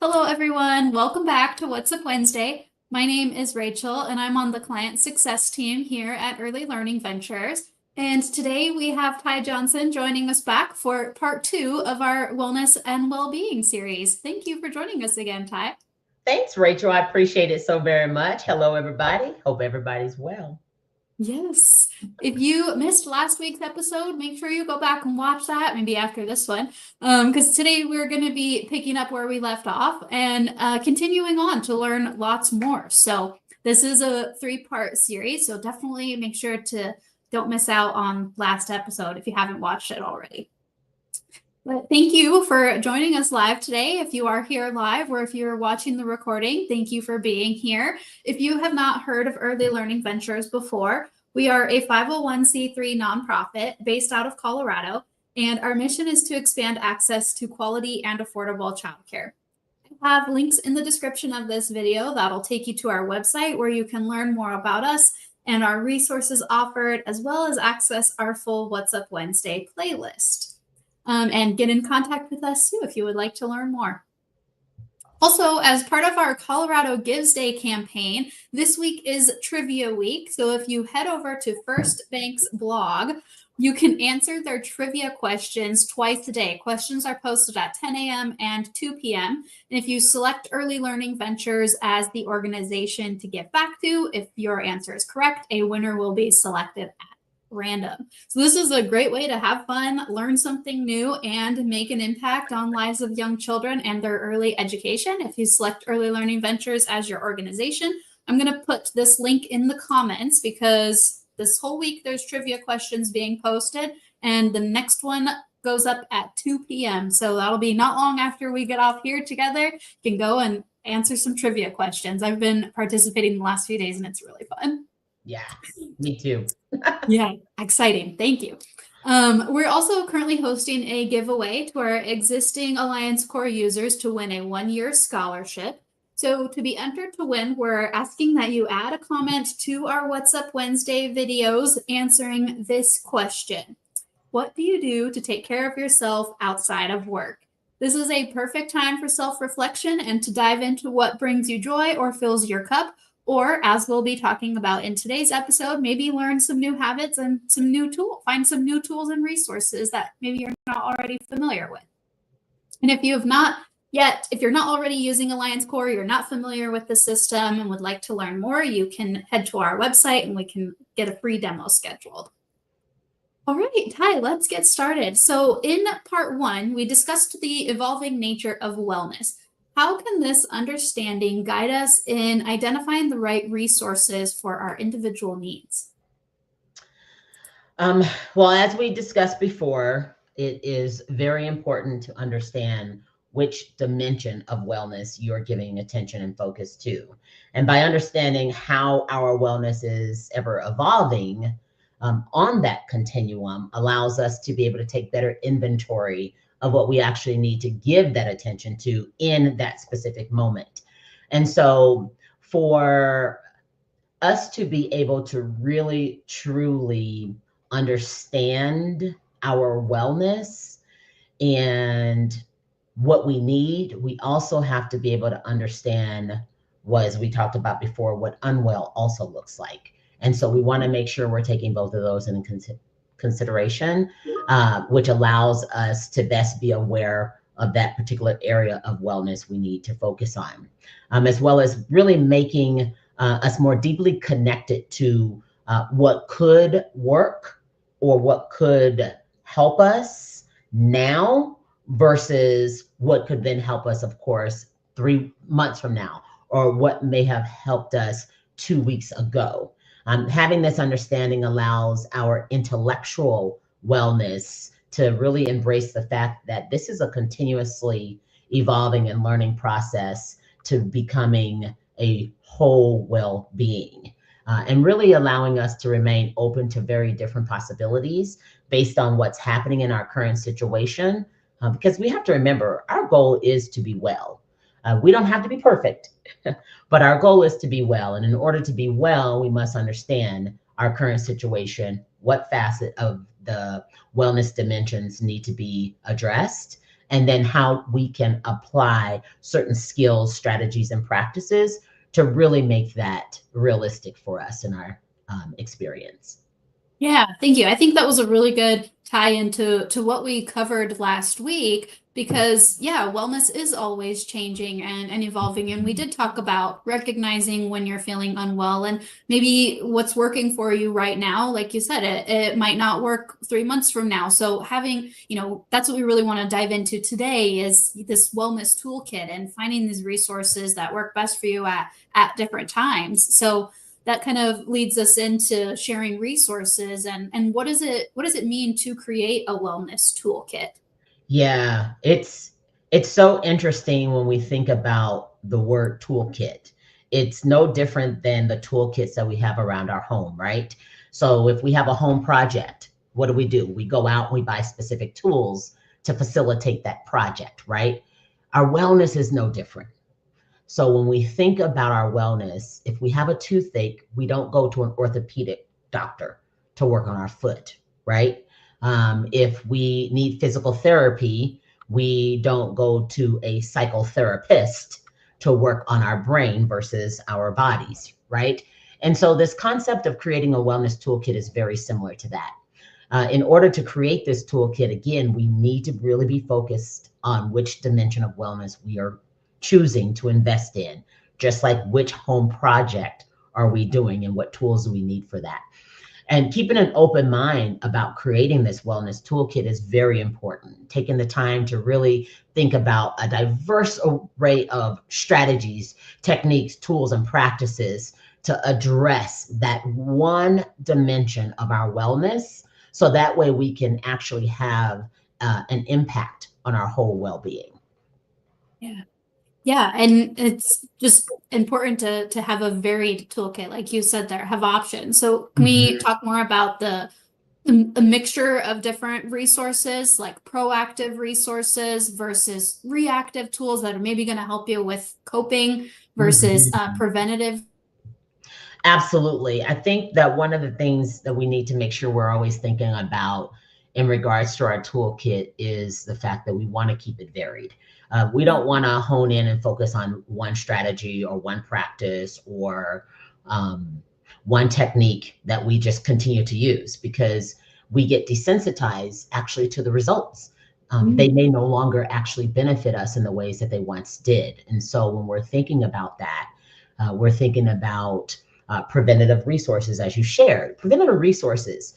Hello, everyone. Welcome back to What's Up Wednesday. My name is Rachel, and I'm on the client success team here at Early Learning Ventures. And today we have Ty Johnson joining us back for part 2 of our Wellness and Wellbeing series. Thank you for joining us again, Ty. Thanks, Rachel. I appreciate it so very much. Hello, everybody. Hope everybody's well. Yes. If you missed last week's episode, make sure you go back and watch that, maybe after this one, because today we're going to be picking up where we left off and continuing on to learn lots more. So this is a 3-part series, so definitely make sure to don't miss out on last episode if you haven't watched it already. But thank you for joining us live today. If you are here live or if you're watching the recording, thank you for being here. If you have not heard of Early Learning Ventures before, we are a 501c3 nonprofit based out of Colorado, and our mission is to expand access to quality and affordable childcare. I have links in the description of this video that'll take you to our website where you can learn more about us and our resources offered, as well as access our full What's Up Wednesday playlist. And get in contact with us too if you would like to learn more. Also, as part of our Colorado Gives Day campaign, this week is Trivia Week. So if you head over to First Bank's blog, you can answer their trivia questions twice a day. Questions are posted at 10 a.m. and 2 p.m. And if you select Early Learning Ventures as the organization to get back to, if your answer is correct, a winner will be selected at random. So this is a great way to have fun, learn something new, and make an impact on lives of young children and their early education. If you select Early Learning Ventures as your organization, I'm going to put this link in the comments because this whole week there's trivia questions being posted, and the next one goes up at 2 p.m. So that'll be not long after we get off here together. You can go and answer some trivia questions. I've been participating the last few days, and it's really fun. Yeah, me too. Yeah, exciting. Thank you. We're also currently hosting a giveaway to our existing Alliance Core users to win a 1-year scholarship. So to be entered to win, we're asking that you add a comment to our What's Up Wednesday videos answering this question. What do you do to take care of yourself outside of work? This is a perfect time for self-reflection and to dive into what brings you joy or fills your cup. Or, as we'll be talking about in today's episode, maybe learn some new habits and some new tools, find some new tools and resources that maybe you're not already familiar with. And if you have not yet, if you're not already using Alliance Core, you're not familiar with the system and would like to learn more, you can head to our website and we can get a free demo scheduled. All right, Ty, let's get started. So in part 1, we discussed the evolving nature of wellness. How can this understanding guide us in identifying the right resources for our individual needs? Well, as we discussed before, it is very important to understand which dimension of wellness you're giving attention and focus to. And by understanding how our wellness is ever evolving on that continuum allows us to be able to take better inventory of what we actually need to give that attention to in that specific moment. And so for us to be able to really, truly understand our wellness and what we need, we also have to be able to understand, as we talked about before, what unwell also looks like. And so we want to make sure we're taking both of those into consideration, which allows us to best be aware of that particular area of wellness we need to focus on, as well as really making us more deeply connected to what could work or what could help us now versus what could then help us, of course, 3 months from now, or what may have helped us 2 weeks ago. Having this understanding allows our intellectual wellness to really embrace the fact that this is a continuously evolving and learning process to becoming a whole well-being, and really allowing us to remain open to very different possibilities based on what's happening in our current situation. Because we have to remember, our goal is to be well. We don't have to be perfect, but our goal is to be well. And in order to be well, we must understand our current situation, what facet of the wellness dimensions need to be addressed, and then how we can apply certain skills, strategies, and practices to really make that realistic for us in our experience. Yeah, thank you. I think that was a really good tie into what we covered last week because yeah, wellness is always changing and evolving. And we did talk about recognizing when you're feeling unwell and maybe what's working for you right now. Like you said, it might not work 3 months from now. So having, that's what we really want to dive into today is this wellness toolkit and finding these resources that work best for you at different times. So that kind of leads us into sharing resources and what does it mean to create a wellness toolkit? Yeah, it's so interesting when we think about the word toolkit. It's no different than the toolkits that we have around our home, right? So if we have a home project, what do? We go out and we buy specific tools to facilitate that project, right? Our wellness is no different. So when we think about our wellness, if we have a toothache, we don't go to an orthopedic doctor to work on our foot, right? If we need physical therapy, we don't go to a psychotherapist to work on our brain versus our bodies, right? And so this concept of creating a wellness toolkit is very similar to that. In order to create this toolkit, again, we need to really be focused on which dimension of wellness we are choosing to invest in, just like which home project are we doing and what tools do we need for that. And keeping an open mind about creating this wellness toolkit is very important. Taking the time to really think about a diverse array of strategies, techniques, tools, and practices to address that one dimension of our wellness. So that way we can actually have an impact on our whole well-being. Yeah. Yeah, and it's just important to have a varied toolkit, like you said there, have options. So can we talk more about a mixture of different resources, like proactive resources versus reactive tools that are maybe going to help you with coping versus Mhm. preventative? Absolutely. I think that one of the things that we need to make sure we're always thinking about in regards to our toolkit is the fact that we want to keep it varied. We don't want to hone in and focus on one strategy or one practice or one technique that we just continue to use because we get desensitized actually to the results. They may no longer actually benefit us in the ways that they once did. And so when we're thinking about that, we're thinking about preventative resources, as you shared. Preventative resources,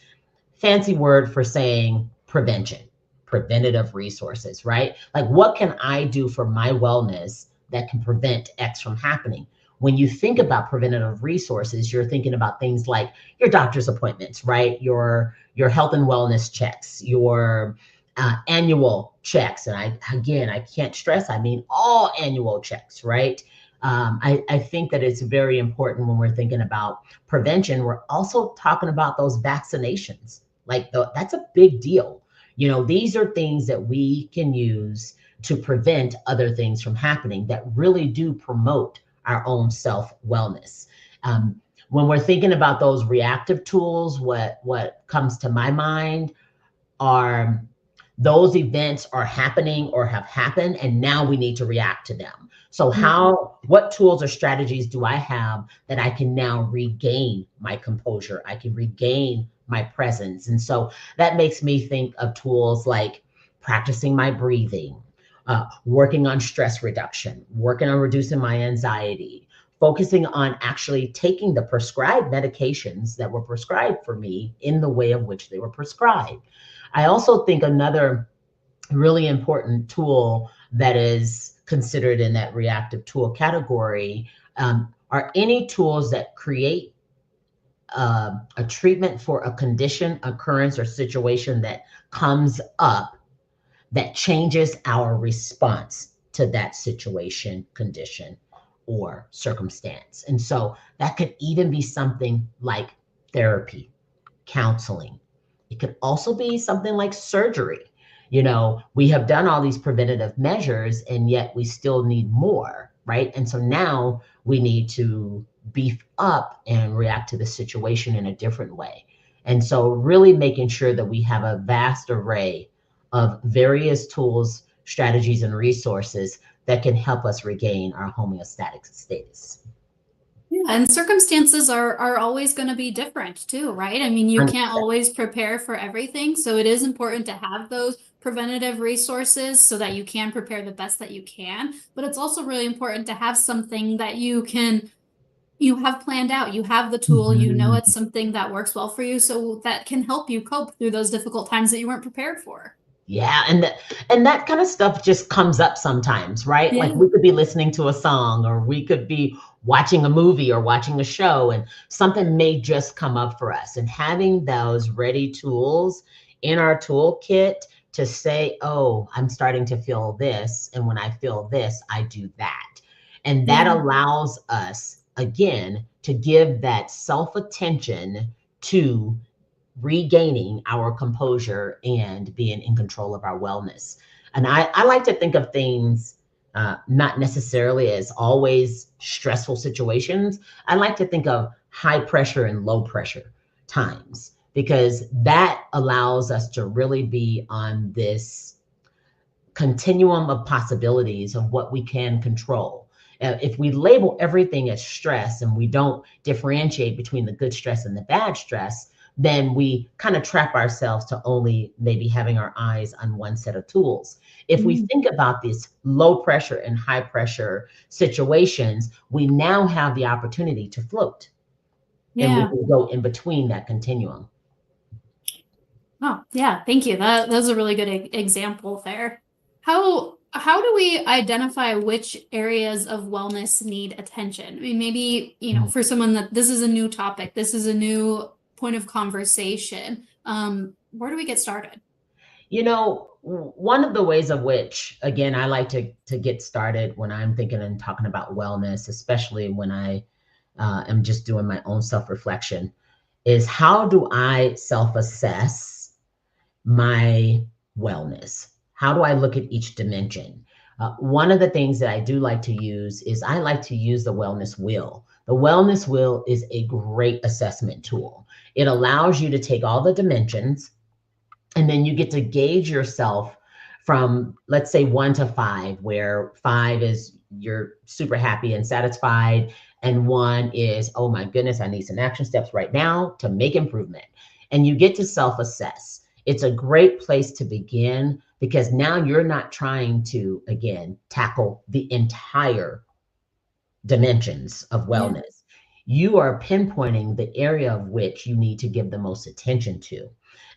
fancy word for saying prevention, preventative resources, right? Like, what can I do for my wellness that can prevent X from happening? When you think about preventative resources, you're thinking about things like your doctor's appointments, right? Your health and wellness checks, your annual checks. And I can't stress, I mean, all annual checks, right? I think that it's very important when we're thinking about prevention. We're also talking about those vaccinations. That's a big deal. These are things that we can use to prevent other things from happening that really do promote our own self wellness. When we're thinking about those reactive tools, what comes to my mind are those events are happening or have happened, and now we need to react to them. So what tools or strategies do I have that I can now regain my composure? I can regain my presence. And so that makes me think of tools like practicing my breathing, working on stress reduction, working on reducing my anxiety, focusing on actually taking the prescribed medications that were prescribed for me in the way of which they were prescribed. I also think another really important tool that is considered in that reactive tool category are any tools that create a treatment for a condition, occurrence, or situation that comes up that changes our response to that situation, condition, or circumstance. And so that could even be something like therapy, counseling. It could also be something like surgery. We have done all these preventative measures and yet we still need more, right? And so now we need to beef up and react to the situation in a different way. And so really making sure that we have a vast array of various tools, strategies and resources that can help us regain our homeostatic status. Yeah, and circumstances are always going to be different too, right? I mean, you can't always prepare for everything, so it is important to have those preventative resources so that you can prepare the best that you can. But it's also really important to have something that you have planned out. You have the tool, you know it's something that works well for you, so that can help you cope through those difficult times that you weren't prepared for. Yeah, and that kind of stuff just comes up sometimes, right? Like Yeah. we could be listening to a song, or we could be watching a movie or watching a show, and something may just come up for us. And having those ready tools in our toolkit to say, oh, I'm starting to feel this, and when I feel this, I do that. And that Yeah. allows us, again, to give that self-attention to regaining our composure and being in control of our wellness. And I like to think of things not necessarily as always stressful situations. I like to think of high pressure and low pressure times, because that allows us to really be on this continuum of possibilities of what we can control. If we label everything as stress and we don't differentiate between the good stress and the bad stress, then we kind of trap ourselves to only maybe having our eyes on one set of tools. If we think about these low pressure and high pressure situations, we now have the opportunity to float, and we Yeah. can go in between that continuum. Oh, yeah. Thank you. That's a really good example there. How do we identify which areas of wellness need attention? I mean, maybe, for someone that this is a new topic, this is a new point of conversation. Where do we get started? One of the ways of which, again, I like to get started when I'm thinking and talking about wellness, especially when I am just doing my own self-reflection, is how do I self-assess my wellness? How do I look at each dimension? One of the things that I do like to use is I like to use the wellness wheel. The wellness wheel is a great assessment tool. It allows you to take all the dimensions, and then you get to gauge yourself from, let's say, 1 to 5, where 5 is you're super happy and satisfied, and 1 is, oh my goodness, I need some action steps right now to make improvement. And you get to self-assess. It's a great place to begin, because now you're not trying to, again, tackle the entire dimensions of Yeah. wellness. You are pinpointing the area of which you need to give the most attention to.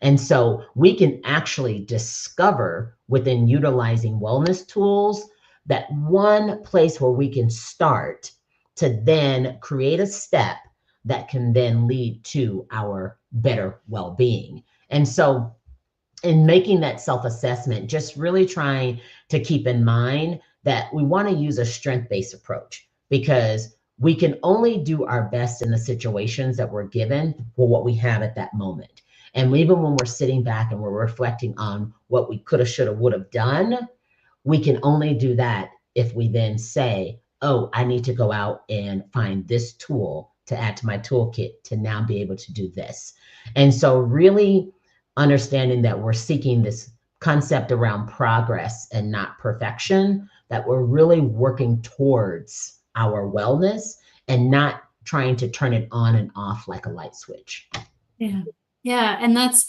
And so we can actually discover, within utilizing wellness tools, that one place where we can start to then create a step that can then lead to our better well-being. And so in making that self-assessment, just really trying to keep in mind that we want to use a strength-based approach, because we can only do our best in the situations that we're given for what we have at that moment. And even when we're sitting back and we're reflecting on what we could have, should have, would have done, we can only do that if we then say, oh, I need to go out and find this tool to add to my toolkit to now be able to do this. And so really understanding that we're seeking this concept around progress and not perfection, that we're really working towards our wellness and not trying to turn it on and off like a light switch. Yeah. Yeah. And that's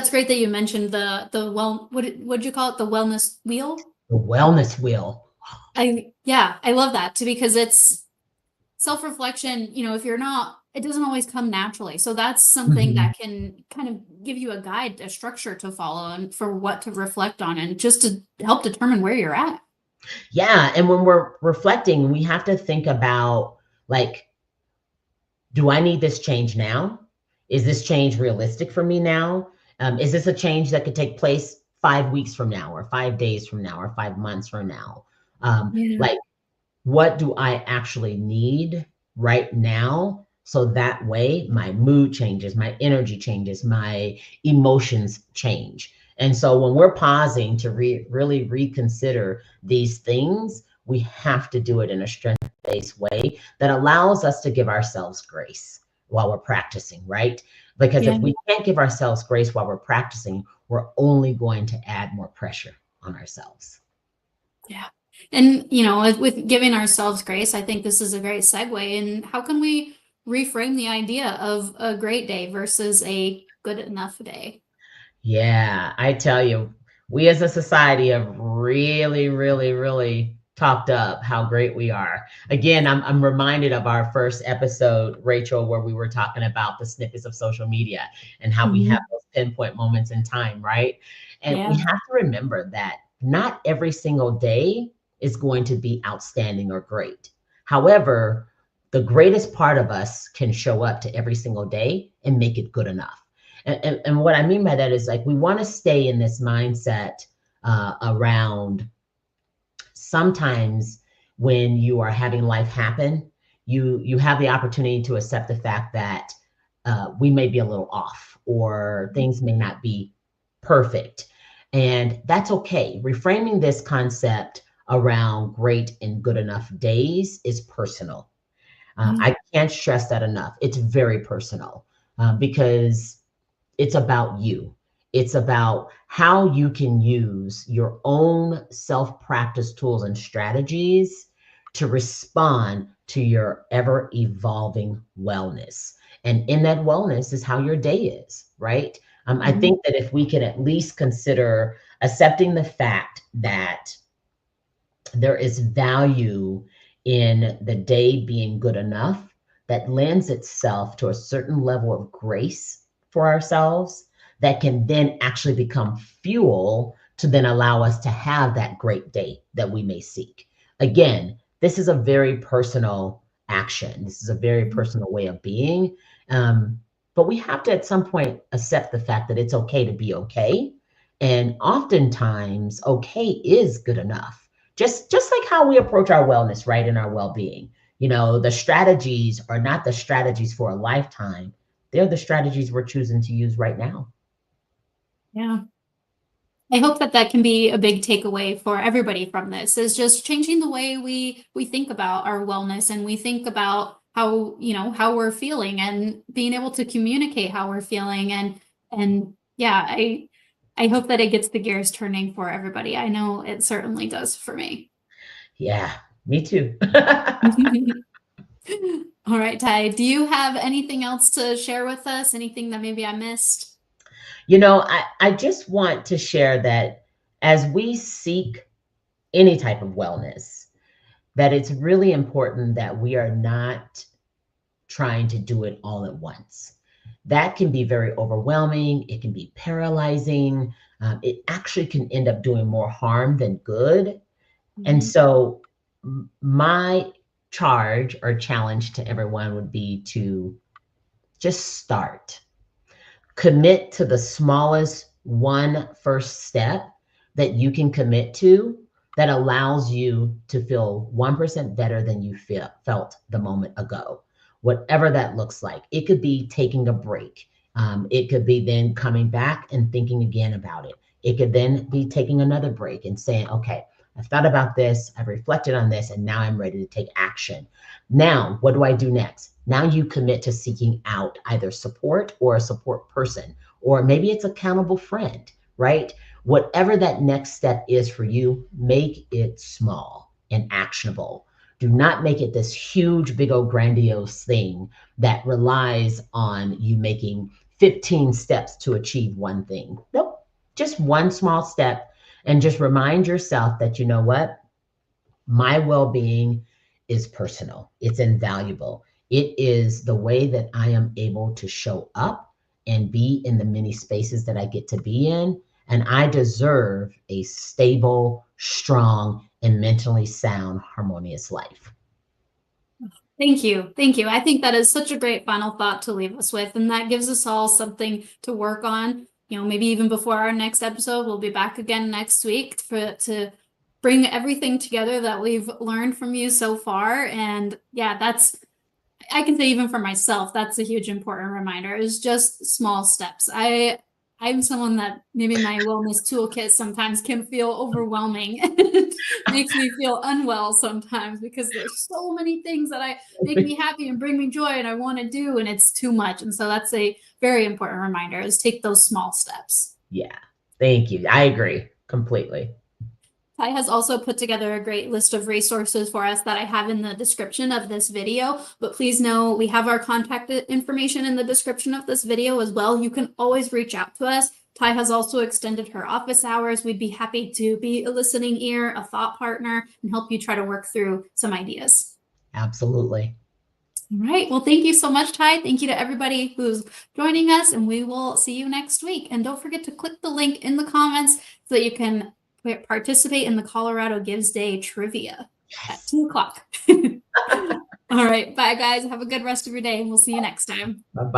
great that you mentioned what'd you call it? The wellness wheel? The wellness wheel. I love that too, because it's self-reflection, if you're not, it doesn't always come naturally. So that's something that can kind of give you a guide, a structure to follow, and for what to reflect on, and just to help determine where you're at. Yeah. And when we're reflecting, we have to think about, like, do I need this change now? Is this change realistic for me now? Is this a change that could take place 5 weeks from now, or 5 days from now, or 5 months from now? Like, what do I actually need right now? So that way my mood changes, my energy changes, my emotions change. And so when we're pausing to really reconsider these things, we have to do it in a strength-based way that allows us to give ourselves grace while we're practicing, right? Because if we can't give ourselves grace while we're practicing, we're only going to add more pressure on ourselves. Yeah. And, you know, with giving ourselves grace, I think this is a great segue. And how can we reframe the idea of a great day versus a good enough day? Yeah, I tell you, we as a society have really, really, really talked up how great we are. Again, I'm reminded of our first episode, Rachel, where we were talking about the snippets of social media and how we have Mhm. those pinpoint moments in time, right? And we Yeah. have to remember that not every single day is going to be outstanding or great. However, the greatest part of us can show up to every single day and make it good enough. And what I mean by that is like we want to stay in this mindset around sometimes when you are having life happen, you have the opportunity to accept the fact that we may be a little off or things may not be perfect, and that's okay. Reframing this concept around great and good enough days is personal. Mhm. I can't stress that enough. It's very personal because it's about you. It's about how you can use your own self practice tools and strategies to respond to your ever evolving wellness. And in that wellness is how your day is, right? I Mhm. think that if we can at least consider accepting the fact that there is value in the day being good enough that lends itself to a certain level of grace for ourselves that can then actually become fuel to then allow us to have that great day that we may seek. Again, this is a very personal action. This is a very Mhm. personal way of being. Um, but we have to at some point accept the fact that it's okay to be okay. And oftentimes, okay is good enough, just like how we approach our wellness, right, and our well-being. The strategies are not the strategies for a lifetime. They're the strategies we're choosing to use right now. Yeah. I hope that that can be a big takeaway for everybody from this is just changing the way we think about our wellness and we think about how, you know, how we're feeling and being able to communicate how we're feeling and yeah, I hope that it gets the gears turning for everybody. I know it certainly does for me. Yeah, me too. All right, Ty, do you have anything else to share with us? Anything that maybe I missed? I just want to share that as we seek any type of wellness, that it's really important that we are not trying to do it all at once. That can be very overwhelming. It can be paralyzing. It actually can end up doing more harm than good. And Mhm. so, my charge or challenge to everyone would be to just start. Commit to the smallest one first step that you can commit to that allows you to feel 1% better than you felt the moment ago, whatever that looks like. It could be taking a break. It could be then coming back and thinking again about it. It could then be taking another break and saying, okay, I've thought about this, I've reflected on this, and now I'm ready to take action. Now, what do I do next? Now you commit to seeking out either support or a support person, or maybe it's accountable friend, right? Whatever that next step is for you, make it small and actionable. Do not make it this huge, big old grandiose thing that relies on you making 15 steps to achieve one thing. Nope, just one small step. And just remind yourself that, you know what? My well being is personal, it's invaluable. It is the way that I am able to show up and be in the many spaces that I get to be in. And I deserve a stable, strong, and mentally sound, harmonious life. Thank you. Thank you. I think that is such a great final thought to leave us with. And that gives us all something to work on. You know, maybe even before our next episode, we'll be back again next week to bring everything together that we've learned from you so far. And yeah, I can say even for myself, that's a huge important reminder is just small steps. I'm someone that maybe my wellness toolkit sometimes can feel overwhelming and makes me feel unwell sometimes because there's so many things that I make me happy and bring me joy and I want to do and it's too much. And so that's a very important reminder is take those small steps. Yeah. Thank you. I agree completely. Ty has also put together a great list of resources for us that I have in the description of this video, but please know we have our contact information in the description of this video as well. You can always reach out to us. Ty has also extended her office hours. We'd be happy to be a listening ear, a thought partner, and help you try to work through some ideas. Absolutely. All right. Well, thank you so much, Ty. Thank you to everybody who's joining us, and we will see you next week. And don't forget to click the link in the comments so that you can participate in the Colorado Gives Day trivia at 2:00. All right. Bye, guys. Have a good rest of your day, and we'll see you next time. Bye-bye.